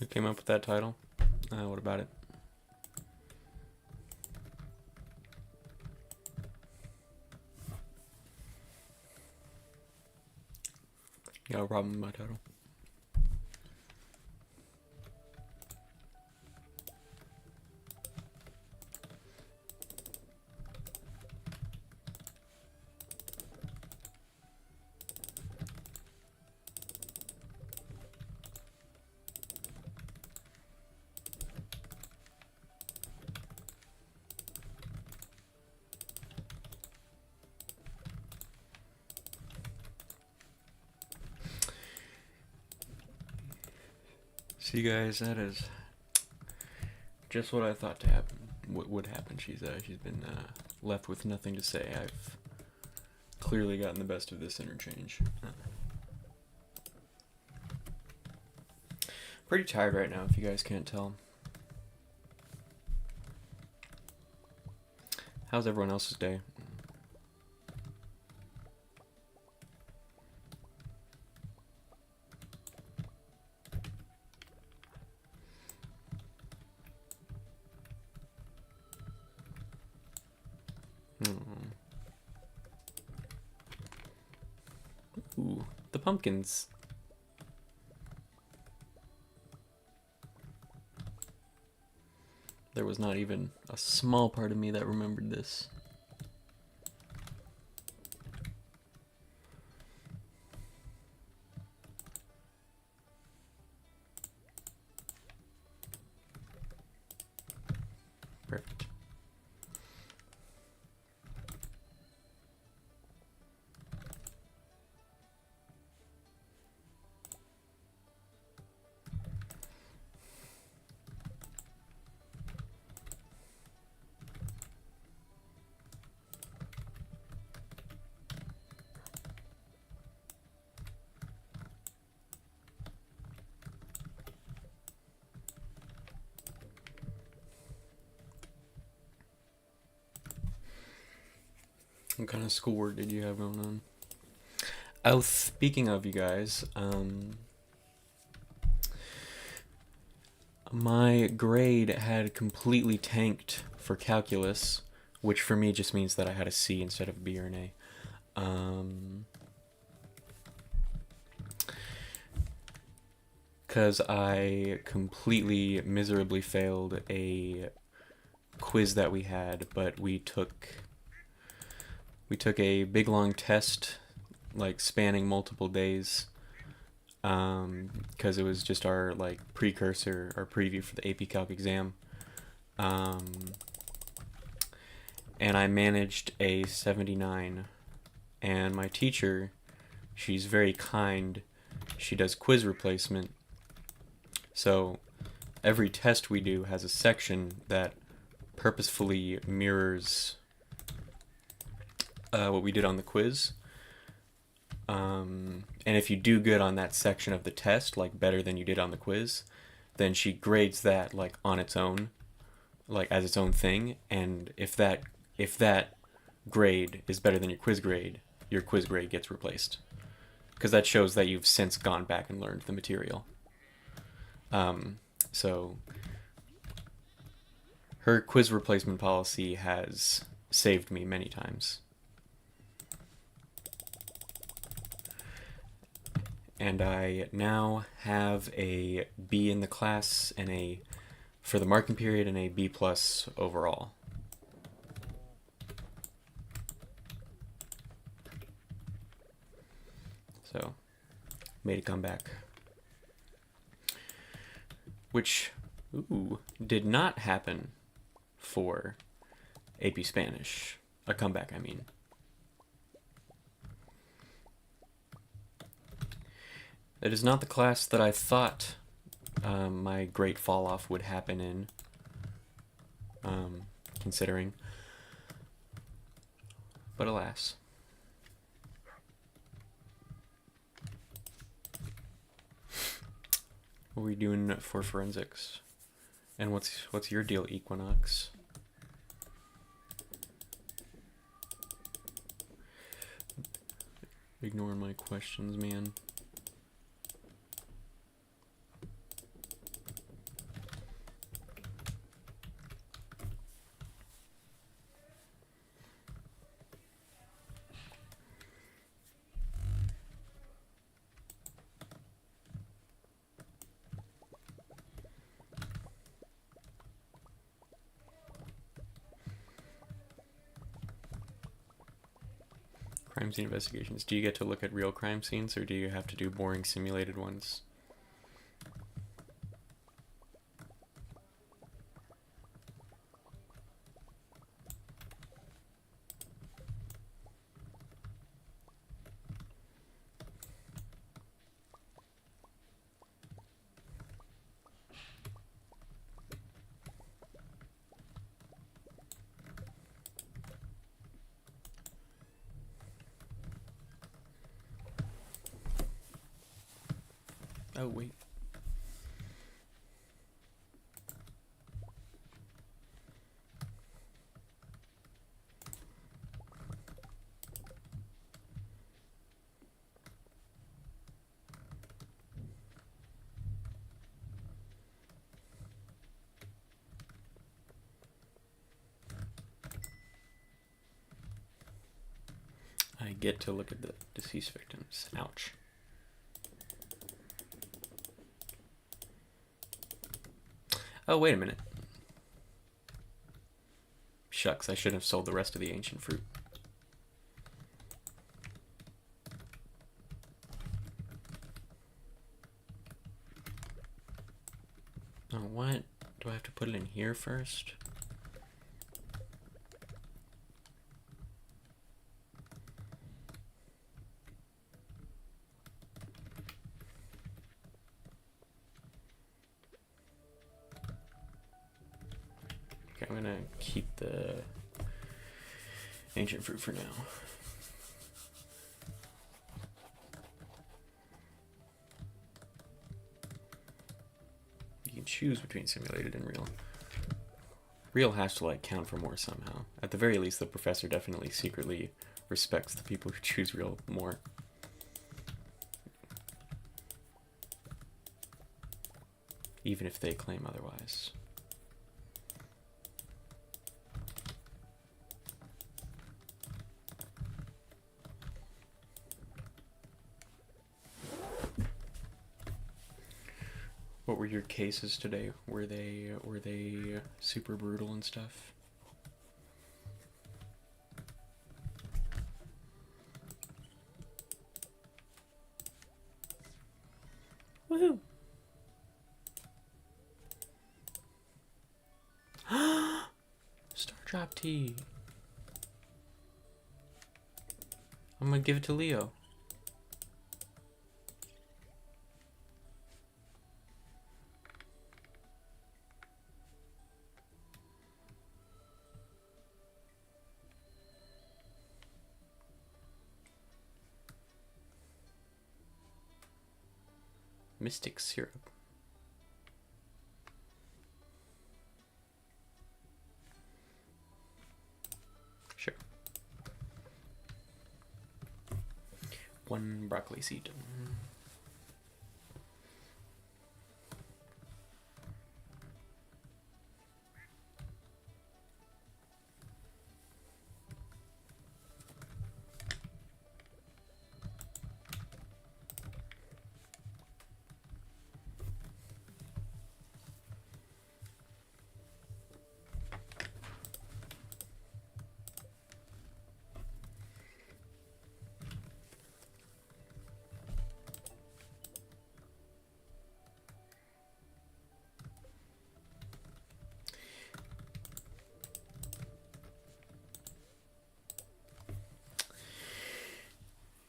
Who came up with that title? What about it? You got a problem with my title? See, guys, that is just what I thought to happen. What would happen? She's been left with nothing to say. I've clearly gotten the best of this interchange. Pretty tired right now, if you guys can't tell. How's everyone else's day? Ooh, the pumpkins. There was not even a small part of me that remembered this. Perfect. What kind of schoolwork did you have going on? Oh, speaking of, you guys, my grade had completely tanked for calculus, which for me just means that I had a C instead of a B or an A. Because I completely miserably failed a quiz that we had, but we took a big long test, like spanning multiple days, because it was just our like precursor or preview for the AP Calc exam, and I managed a 79. And my teacher, she's very kind. She does quiz replacement, so every test we do has a section that purposefully mirrors what we did on the quiz. And if you do good on that section of the test, like better than you did on the quiz, then she grades that like on its own, like as its own thing. And if that grade is better than your quiz grade gets replaced, because that shows that you've since gone back and learned the material. So her quiz replacement policy has saved me many times. And I now have a B in the class and a for the marking period and a B plus overall. So, made a comeback. Which, did not happen for AP Spanish. A comeback, I mean. It is not the class that I thought my great fall off would happen in, considering. But alas. What are we doing for forensics? And what's your deal, Equinox? Ignoring my questions, man. Crime scene investigations. Do you get to look at real crime scenes, or do you have to do boring simulated ones? Oh, wait. I get to look at the deceased victims. Ouch. Oh, wait a minute. Shucks, I should have sold the rest of the ancient fruit. Oh, what? Do I have to put it in here first? Okay, I'm gonna keep the ancient fruit for now. You can choose between simulated and real. Real has to, like, count for more somehow. At the very least, the professor definitely secretly respects the people who choose real more. Even if they claim otherwise. What were your cases today? Were they super brutal and stuff? Woohoo! Star Drop Tea. I'm gonna give it to Leo. Mystic syrup. Sure. One broccoli seed.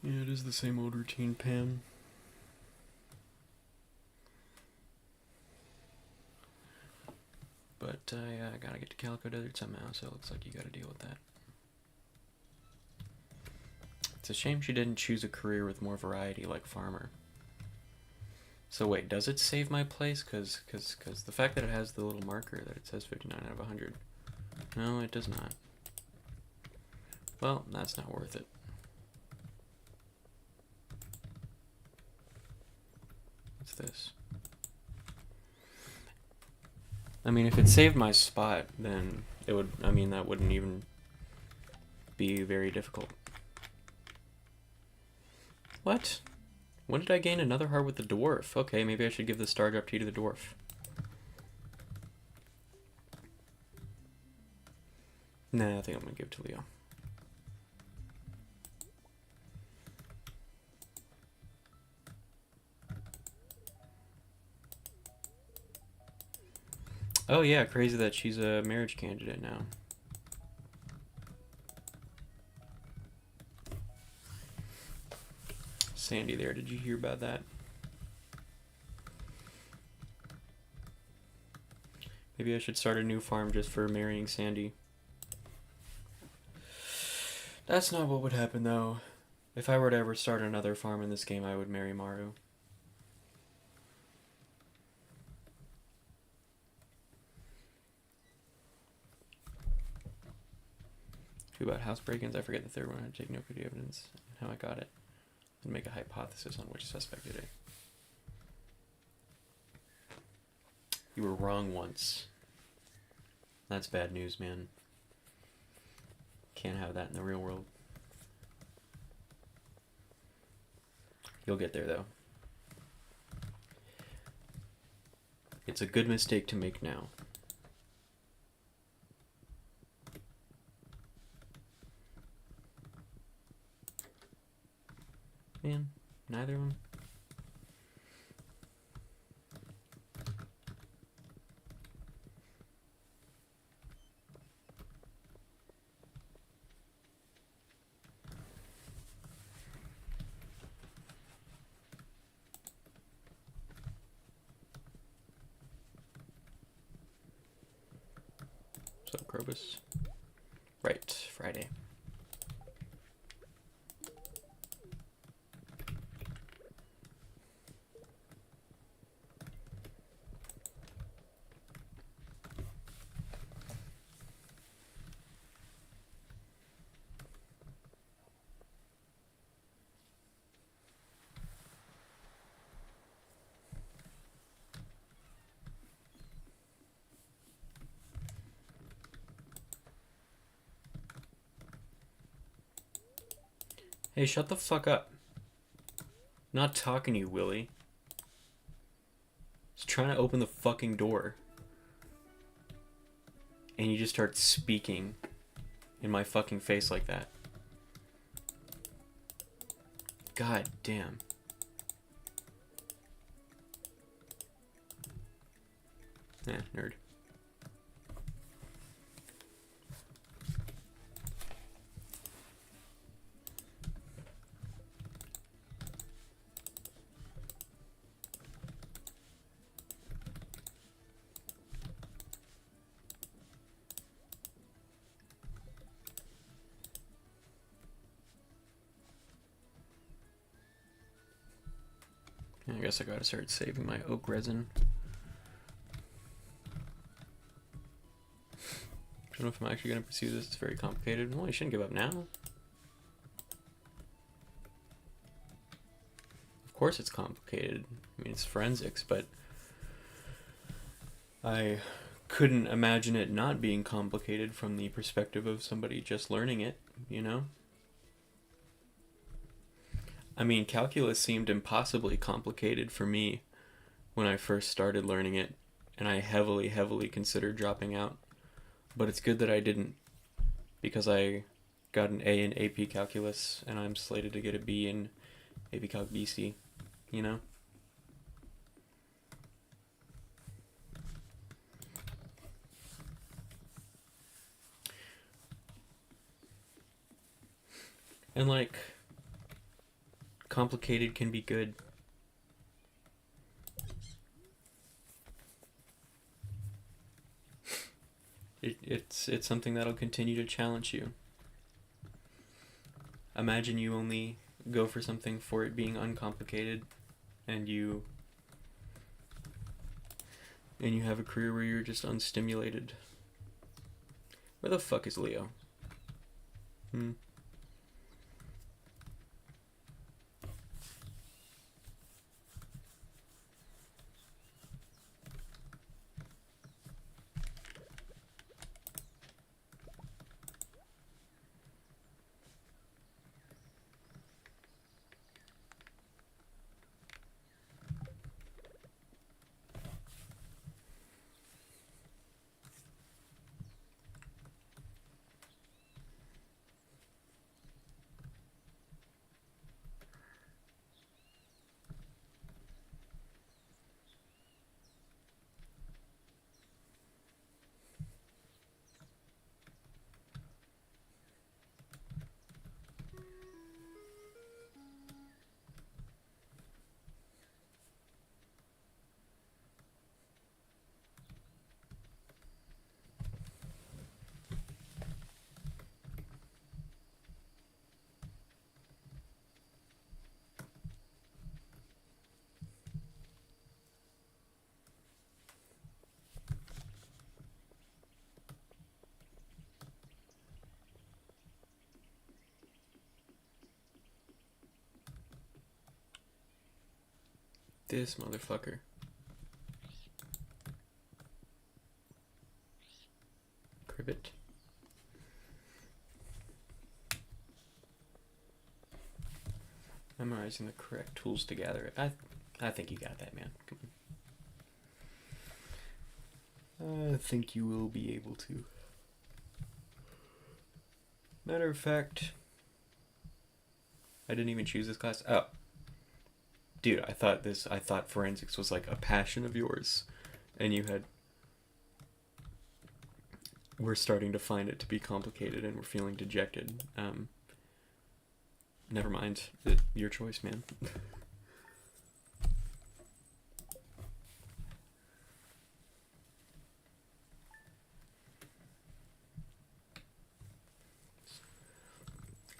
Yeah, it is the same old routine, Pam. But I gotta get to Calico Desert somehow, so it looks like you gotta deal with that. It's a shame she didn't choose a career with more variety like farmer. So wait, does it save my place? Cause the fact that it has the little marker that it says 59 out of 100. No, it does not. Well, that's not worth it. What's this? I mean, if it saved my spot, then it would, I mean, that wouldn't even be very difficult. What? When did I gain another heart with the dwarf? Okay, maybe I should give the Star Drop Tea to the dwarf. Nah, I think I'm gonna give it to Leo. Oh yeah, crazy that she's a marriage candidate now. Sandy there, did you hear about that? Maybe I should start a new farm just for marrying Sandy. That's not what would happen though. If I were to ever start another farm in this game, I would marry Maru. Two about house break-ins. I forget the third one. I take no video evidence and how I got it. And make a hypothesis on which suspect did it. You were wrong once. That's bad news, man. Can't have that in the real world. You'll get there, though. It's a good mistake to make now. Man, neither of them. So, Krobus. Right, Friday. Hey, shut the fuck up. Not talking to you, Willie. Just trying to open the fucking door. And you just start speaking in my fucking face like that. God damn. Eh, nerd. I guess I gotta start saving my oak resin. I don't know if I'm actually gonna pursue this. It's very complicated. Well, you shouldn't give up now. Of course it's complicated. I mean, it's forensics, but I couldn't imagine it not being complicated from the perspective of somebody just learning it, you know? I mean, calculus seemed impossibly complicated for me when I first started learning it, and I heavily considered dropping out. But it's good that I didn't, because I got an A in AP Calculus, and I'm slated to get a B in AP Calc BC, you know? And like, complicated can be good. It's something that'll continue to challenge you. Imagine you only go for something for it being uncomplicated, and you have a career where you're just unstimulated. Where the fuck is Leo? this motherfucker. Cribbit. Memorizing the correct tools to gather it. I think you got that, man. Come on. I think you will be able to. Matter of fact, I didn't even choose this class. Oh. Dude, I thought forensics was like a passion of yours, and we're starting to find it to be complicated and we're feeling dejected. Never mind. Your choice, man.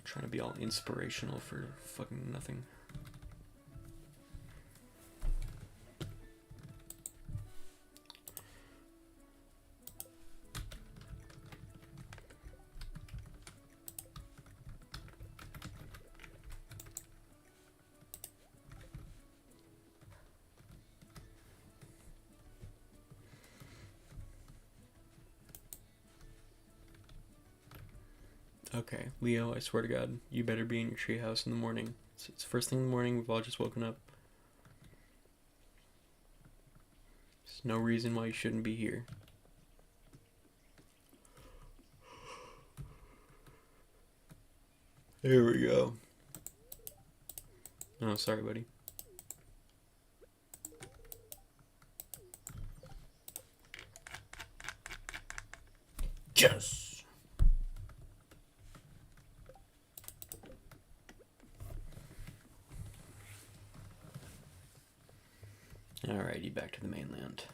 Trying to be all inspirational for fucking nothing. Okay, Leo, I swear to God, you better be in your treehouse in the morning. It's first thing in the morning, we've all just woken up. There's no reason why you shouldn't be here. There we go. Oh, sorry, buddy. Yes! Alrighty, back to the mainland.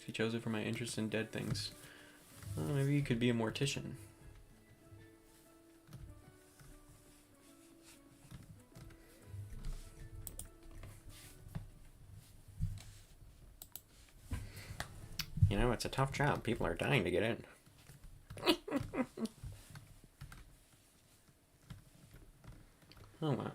She chose it for my interest in dead things. Oh, maybe you could be a mortician. You know, it's a tough job. People are dying to get in. Oh, wow.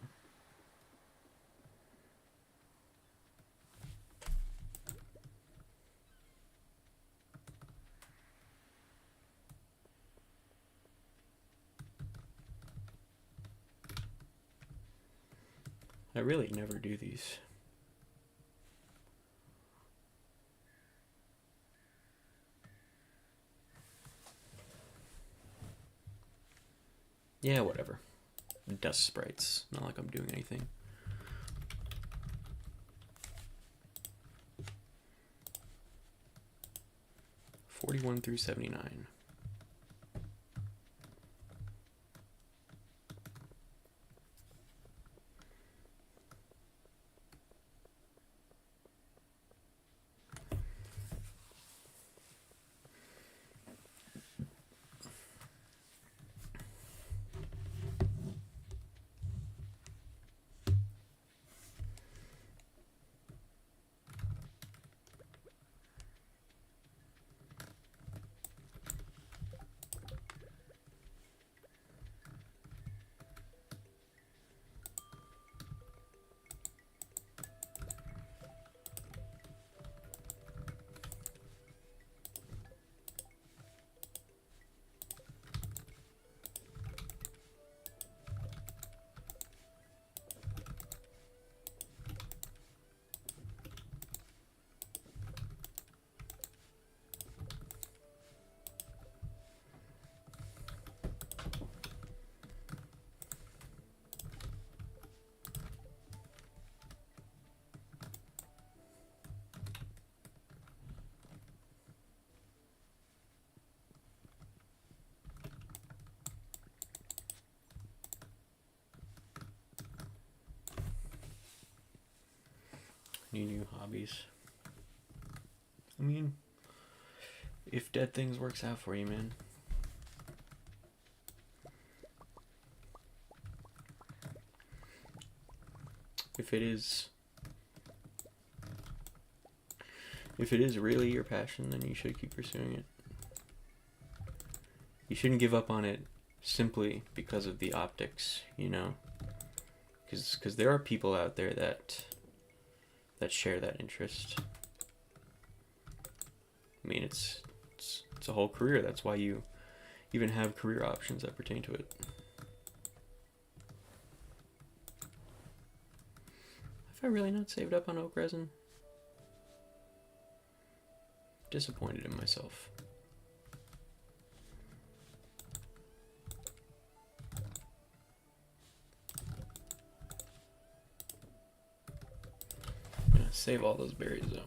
I really never do these. Yeah, whatever. Dust sprites. Not like I'm doing anything. $41 through $79. Any new hobbies? I mean, if dead things works out for you, man. If it is really your passion, then you should keep pursuing it. You shouldn't give up on it simply because of the optics, you know, because there are people out there that share that interest. I mean, it's a whole career. That's why you even have career options that pertain to it. Have I really not saved up on oak resin? Disappointed in myself. I'm gonna save all those berries though.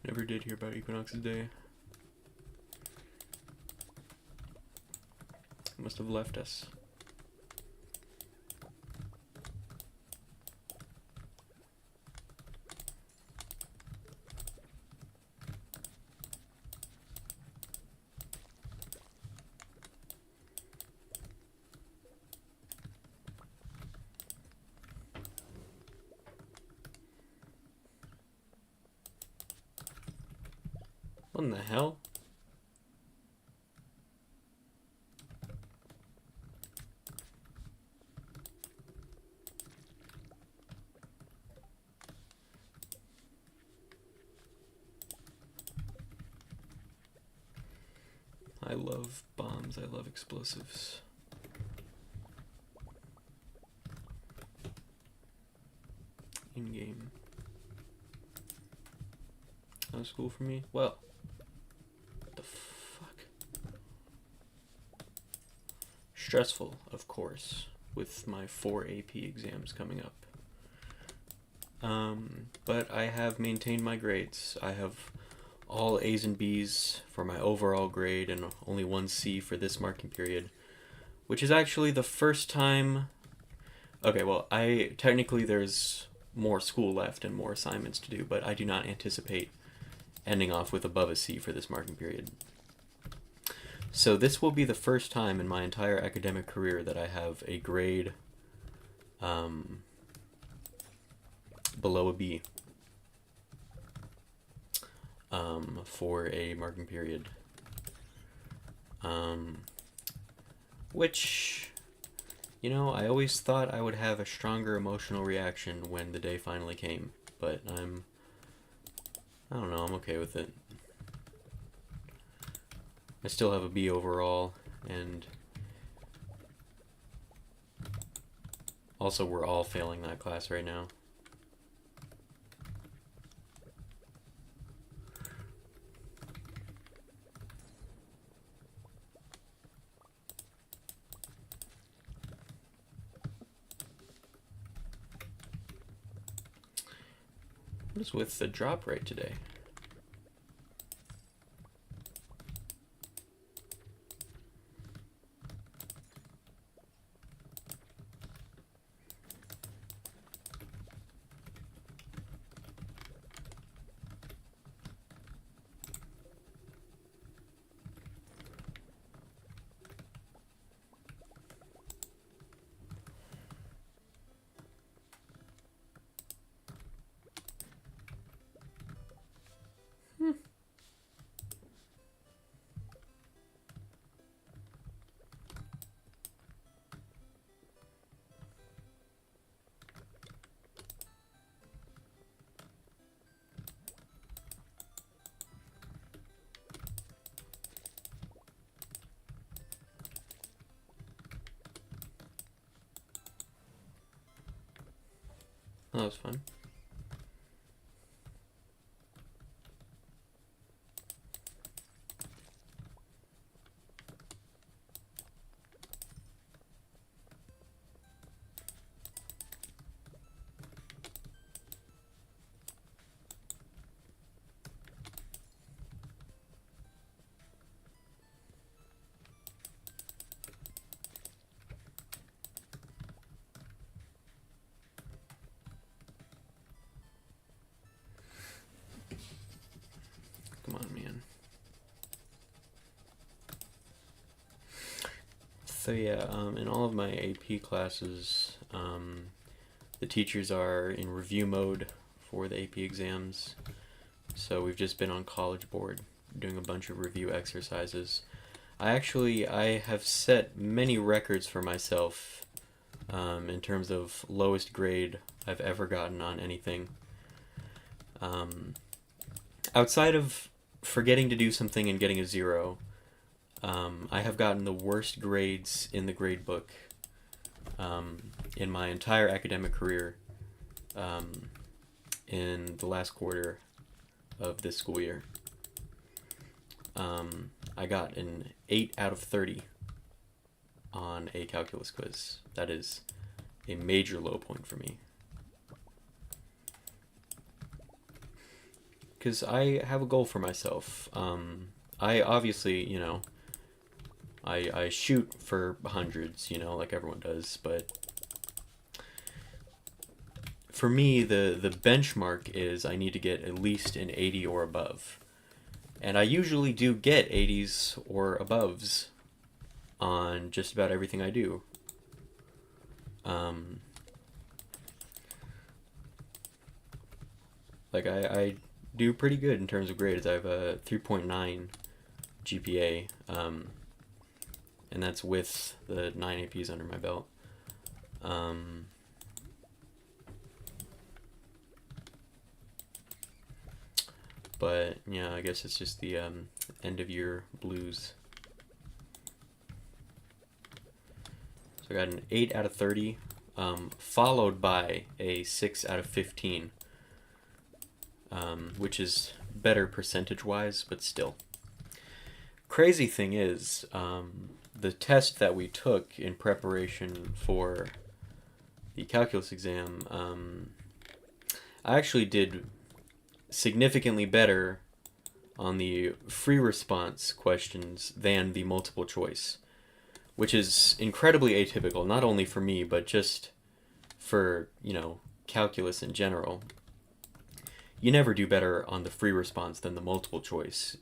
Never did hear about Equinox's Day. Must have left us. What in the hell? I love bombs, I love explosives. In game. That was cool for me. Well, what the fuck? Stressful, of course, with my 4 AP exams coming up. But I have maintained my grades. I have all A's and B's for my overall grade and only 1 C for this marking period, which is actually the first time. Okay, well, technically there's more school left and more assignments to do, but I do not anticipate ending off with above a C for this marking period. So this will be the first time in my entire academic career that I have a grade below a B for a marking period. Which, you know, I always thought I would have a stronger emotional reaction when the day finally came, but I don't know, I'm okay with it. I still have a B overall, and also we're all failing that class right now. What is with the drop rate today? Oh, that was fun. So yeah, in all of my AP classes, the teachers are in review mode for the AP exams. So we've just been on College Board doing a bunch of review exercises. I have set many records for myself in terms of lowest grade I've ever gotten on anything. Outside of forgetting to do something and getting a zero, I have gotten the worst grades in the grade book in my entire academic career in the last quarter of this school year. I got an 8 out of 30 on a calculus quiz. That is a major low point for me. Because I have a goal for myself. I obviously, I shoot for hundreds, like everyone does, but for me, the benchmark is I need to get at least an 80 or above. And I usually do get 80s or aboves on just about everything I do. I do pretty good in terms of grades. I have a 3.9 GPA, and that's with the 9 APs under my belt. But yeah, I guess it's just the end of year blues. So I got an 8 out of 30, followed by a 6 out of 15, which is better percentage-wise, but still. Crazy thing is, the test that we took in preparation for the calculus exam, I actually did significantly better on the free response questions than the multiple choice, which is incredibly atypical, not only for me, but just for, calculus in general. You never do better on the free response than the multiple choice.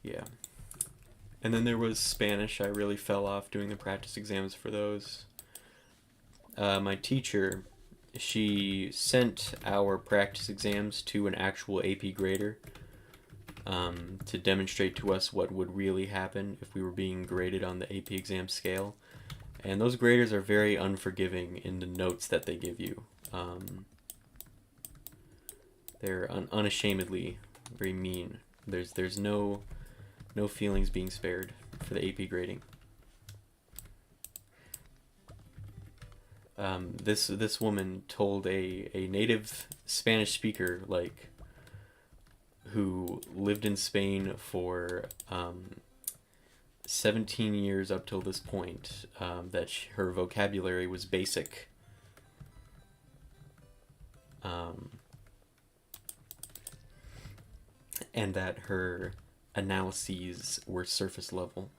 Yeah. And then there was Spanish. I really fell off doing the practice exams for those. My teacher, she sent our practice exams to an actual AP grader to demonstrate to us what would really happen if we were being graded on the AP exam scale. And those graders are very unforgiving in the notes that they give you. They're unashamedly very mean. There's no feelings being spared for the AP grading. This woman told a native Spanish speaker, who lived in Spain for 17 years up till this point, that her vocabulary was basic. And that her analyses were surface level.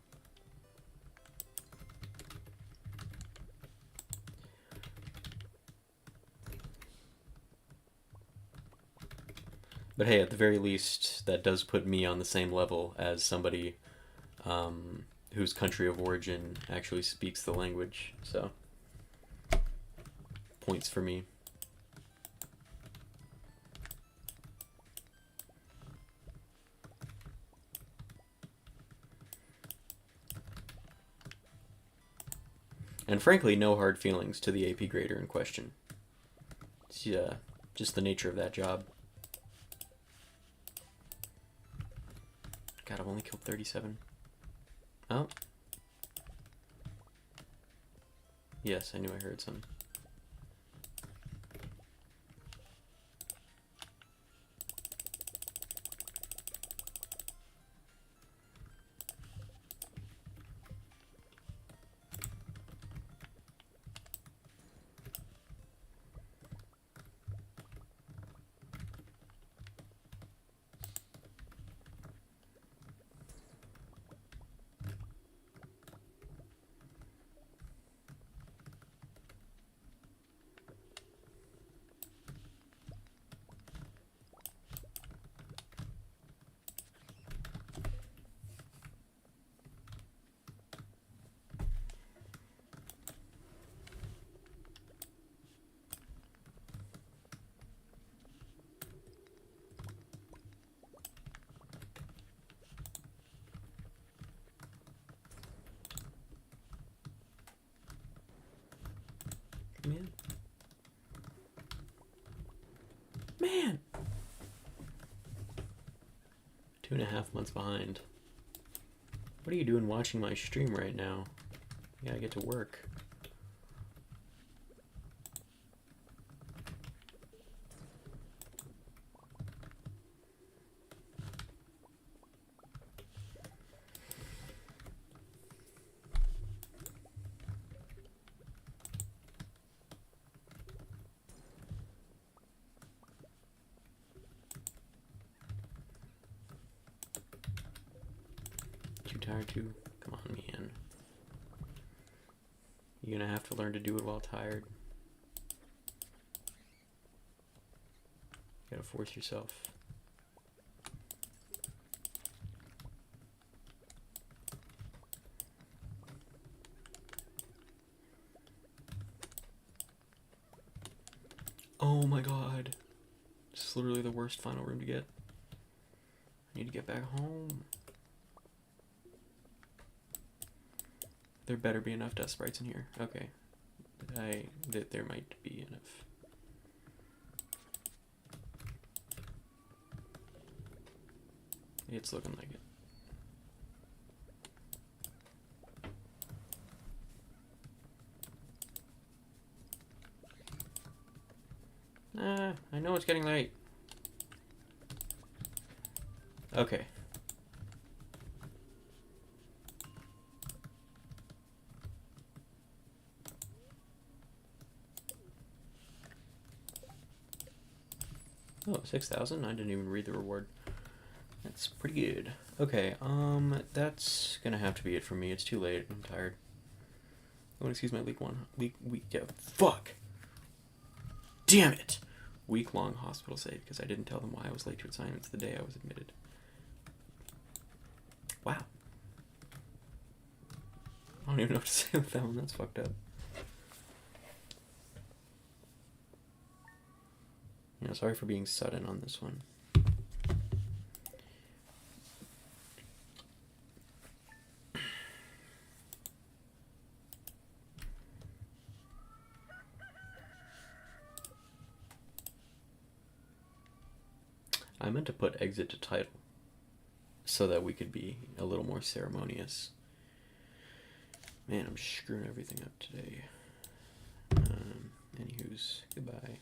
But hey, at the very least, that does put me on the same level as somebody whose country of origin actually speaks the language. So, points for me. And frankly, no hard feelings to the AP grader in question. It's just the nature of that job. God, I've only killed 37. Oh. Yes, I knew I heard some. man. Man! 2.5 months behind. What are you doing watching my stream right now? You gotta get to work. Too tired to? Come on, man. You're gonna have to learn to do it while tired. You gotta force yourself. Oh my god. This is literally the worst final room to get. I need to get back home. There better be enough death sprites in here. Okay. There might be enough. It's looking like it. I know it's getting late. Okay. Oh, 6,000? I didn't even read the reward. That's pretty good. Okay, that's gonna have to be it for me. It's too late. I'm tired. Oh, excuse my week. Yeah, fuck! Damn it! Week-long hospital stay because I didn't tell them why I was late to assignments the day I was admitted. Wow. I don't even know what to say with that one. That's fucked up. Yeah, sorry for being sudden on this one. I meant to put exit to title so that we could be a little more ceremonious. Man, I'm screwing everything up today. Anywho's, goodbye.